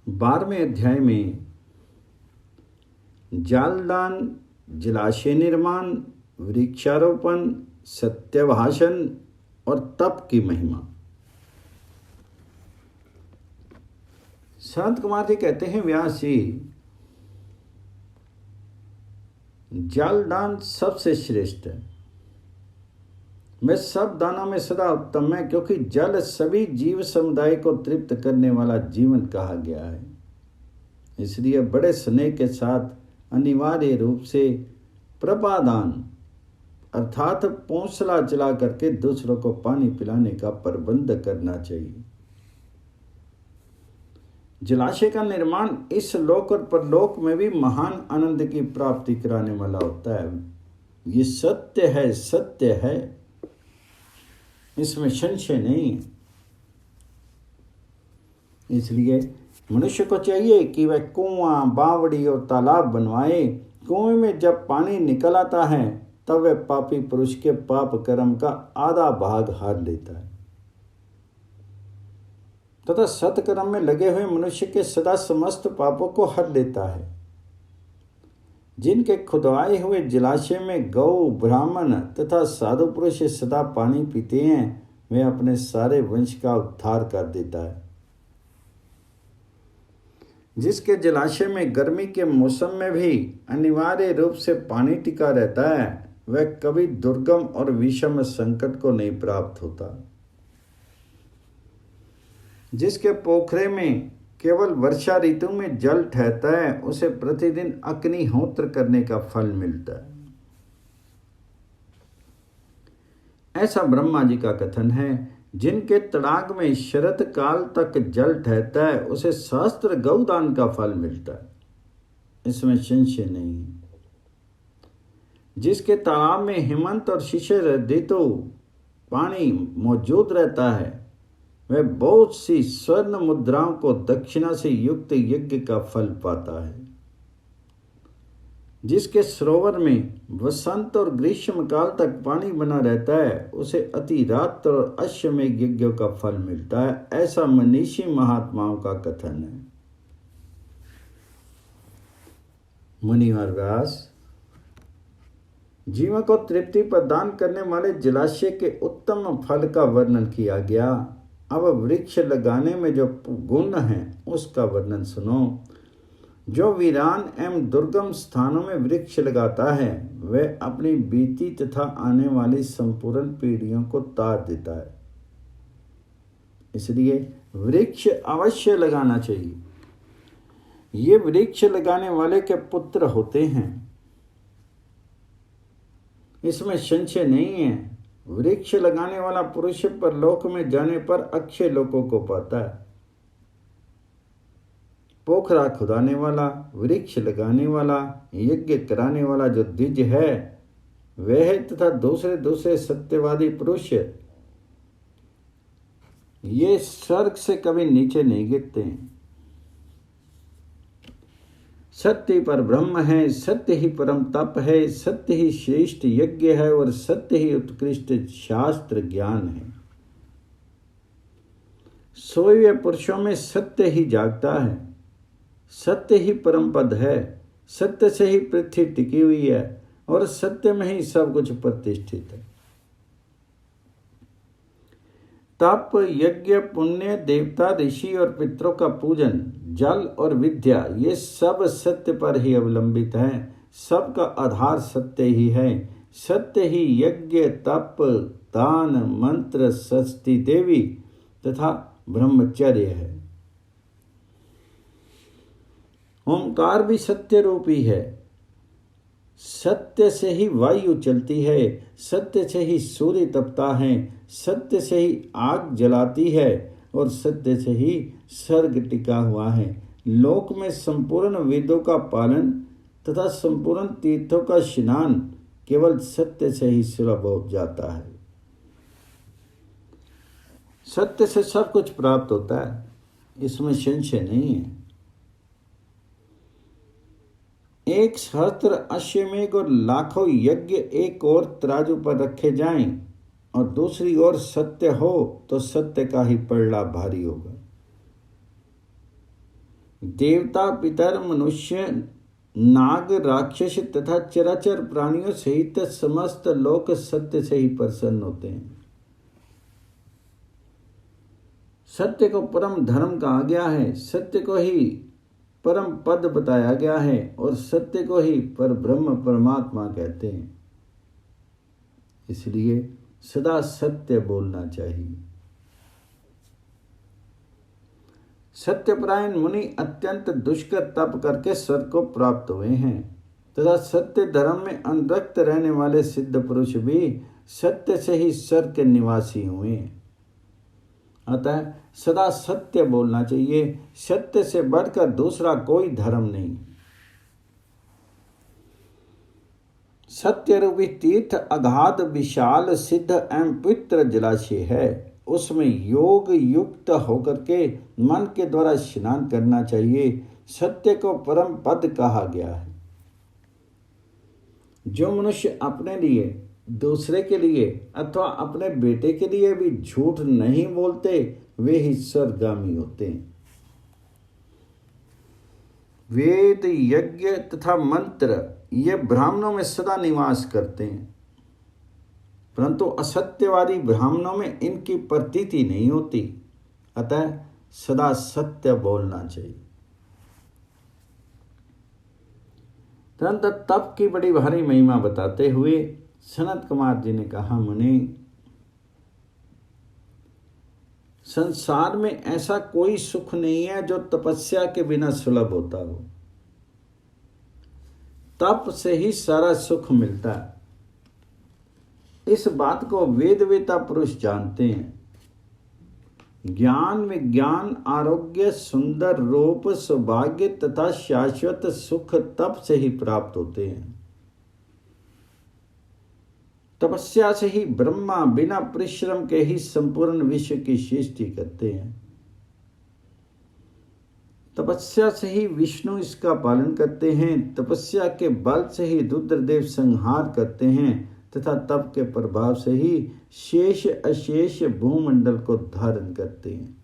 12वें अध्याय में जालदान, जलाशय निर्माण, वृक्षारोपण, सत्यभाषण और तप की महिमा। संत कुमार जी कहते हैं, व्यास जी, जलदान सबसे श्रेष्ठ है। मैं सब दानों में सदा उत्तम है, क्योंकि जल सभी जीव समुदाय को तृप्त करने वाला जीवन कहा गया है। इसलिए बड़े स्नेह के साथ अनिवार्य रूप से प्रपादान अर्थात पोंसला चला करके दूसरों को पानी पिलाने का प्रबंध करना चाहिए। जलाशय का निर्माण इस लोक और परलोक में भी महान आनंद की प्राप्ति कराने वाला होता है। ये सत्य है, सत्य है, इसमें संशय नहीं है। इसलिए मनुष्य को चाहिए कि वह कुआं, बावड़ी और तालाब बनवाए। कुएं में जब पानी निकल आता है तब वह पापी पुरुष के पाप कर्म का आधा भाग हार लेता है, तथा सत्कर्म में लगे हुए मनुष्य के सदा समस्त पापों को हर लेता है। जिनके खुदवाए हुए जलाशय में गौ, ब्राह्मण तथा साधु पुरुष सदा पानी पीते हैं, वे अपने सारे वंश का उद्धार कर देता है। जिसके जलाशय में गर्मी के मौसम में भी अनिवार्य रूप से पानी टिका रहता है, वह कभी दुर्गम और विषम संकट को नहीं प्राप्त होता। जिसके पोखरे में केवल वर्षा ऋतु में जल ठहरता है, उसे प्रतिदिन अग्निहोत्र करने का फल मिलता है। ऐसा ब्रह्मा जी का कथन है। जिनके तड़ाग में शरद काल तक जल ठहरता है, उसे सहस्त्र गौदान का फल मिलता है, इसमें संशय नहीं है। जिसके तालाब में हेमंत और शिशिर ऋतु पानी मौजूद रहता है, वह बहुत सी स्वर्ण मुद्राओं को दक्षिणा से युक्त यज्ञ का फल पाता है। जिसके सरोवर में वसंत और ग्रीष्म काल तक पानी बना रहता है, उसे अतिरात्र और अश्वमेघ यज्ञों का फल मिलता है। ऐसा मनीषी महात्माओं का कथन है। मुनिवर व्यास, जीवन को तृप्ति प्रदान करने वाले जलाशय के उत्तम फल का वर्णन किया गया। अब वृक्ष लगाने में जो गुण है उसका वर्णन सुनो। जो वीरान एवं दुर्गम स्थानों में वृक्ष लगाता है, वह अपनी बीती तथा आने वाली संपूर्ण पीढ़ियों को तार देता है। इसलिए वृक्ष अवश्य लगाना चाहिए। ये वृक्ष लगाने वाले के पुत्र होते हैं, इसमें संशय नहीं है। वृक्ष लगाने वाला पुरुष परलोक में जाने पर अक्षय लोकों को पाता है। पोखरा खुदाने वाला, वृक्ष लगाने वाला, यज्ञ कराने वाला जो द्विज है वह तथा दूसरे दूसरे सत्यवादी पुरुष, ये स्वर्ग से कभी नीचे नहीं गिरते हैं। सत्य पर ब्रह्म है, सत्य ही परम तप है, सत्य ही श्रेष्ठ यज्ञ है और सत्य ही उत्कृष्ट शास्त्र ज्ञान है। सोए हुए पुरुषों में सत्य ही जागता है, सत्य ही परम पद है, सत्य से ही पृथ्वी टिकी हुई है और सत्य में ही सब कुछ प्रतिष्ठित है। तप, यज्ञ, पुण्य, देवता, ऋषि और पितरों का पूजन, जल और विद्या, ये सब सत्य पर ही अवलंबित है। सबका आधार सत्य ही है। सत्य ही यज्ञ, तप, दान, मंत्र, षष्ठी देवी तथा ब्रह्मचर्य है। ओंकार भी सत्य रूपी है। सत्य से ही वायु चलती है, सत्य से ही सूर्य तपता है, सत्य से ही आग जलाती है और सत्य से ही स्वर्ग टिका हुआ है। लोक में संपूर्ण वेदों का पालन तथा संपूर्ण तीर्थों का स्नान केवल सत्य से ही सुलभ हो जाता है। सत्य से सब कुछ प्राप्त होता है, इसमें संशय नहीं है। एक सहस्त्र अश्वमेघ और लाखों यज्ञ एक ओर तराजू पर रखे जाएं और दूसरी ओर सत्य हो तो सत्य का ही पलड़ा भारी होगा। देवता, पितर, मनुष्य, नाग, राक्षस तथा चराचर प्राणियों सहित समस्त लोक सत्य से ही प्रसन्न होते हैं। सत्य को परम धर्म कहा गया है, सत्य को ही परम पद बताया गया है और सत्य को ही पर ब्रह्म परमात्मा कहते हैं। इसलिए सदा सत्य बोलना चाहिए। सत्यपरायण मुनि अत्यंत दुष्कर तप करके स्वर्ग को प्राप्त हुए हैं तथा सत्य धर्म में अनुरक्त रहने वाले सिद्ध पुरुष भी सत्य से ही स्वर्ग के निवासी हुए। अतः सदा सत्य बोलना चाहिए। सत्य से बढ़कर दूसरा कोई धर्म नहीं। सत्य रूपी तीर्थ अगाध विशाल सिद्ध एवं पवित्र जलाशय है। उसमें योग युक्त होकर के मन के द्वारा स्नान करना चाहिए। सत्य को परम पद कहा गया है। जो मनुष्य अपने लिए, दूसरे के लिए अथवा अपने बेटे के लिए भी झूठ नहीं बोलते, वे ही स्वर्गगामी होते हैं। वेद, यज्ञ तथा मंत्र ये ब्राह्मणों में सदा निवास करते हैं, परंतु असत्यवादी ब्राह्मणों में इनकी प्रतीति नहीं होती। अतः सदा सत्य बोलना चाहिए। तुरंत तप की बड़ी भारी महिमा बताते हुए सनत कुमार जी ने कहा, मुनि, संसार में ऐसा कोई सुख नहीं है जो तपस्या के बिना सुलभ होता हो। तप से ही सारा सुख मिलता है। इस बात को वेदवेता पुरुष जानते हैं। ज्ञान, विज्ञान, आरोग्य, सुंदर रूप, सौभाग्य तथा शाश्वत सुख तप से ही प्राप्त होते हैं। तपस्या से ही ब्रह्मा बिना परिश्रम के ही संपूर्ण विश्व की सृष्टि करते हैं। तपस्या से ही विष्णु इसका पालन करते हैं। तपस्या के बल से ही रुद्रदेव संहार करते हैं तथा तप के प्रभाव से ही शेष अशेष भूमंडल को धारण करते हैं।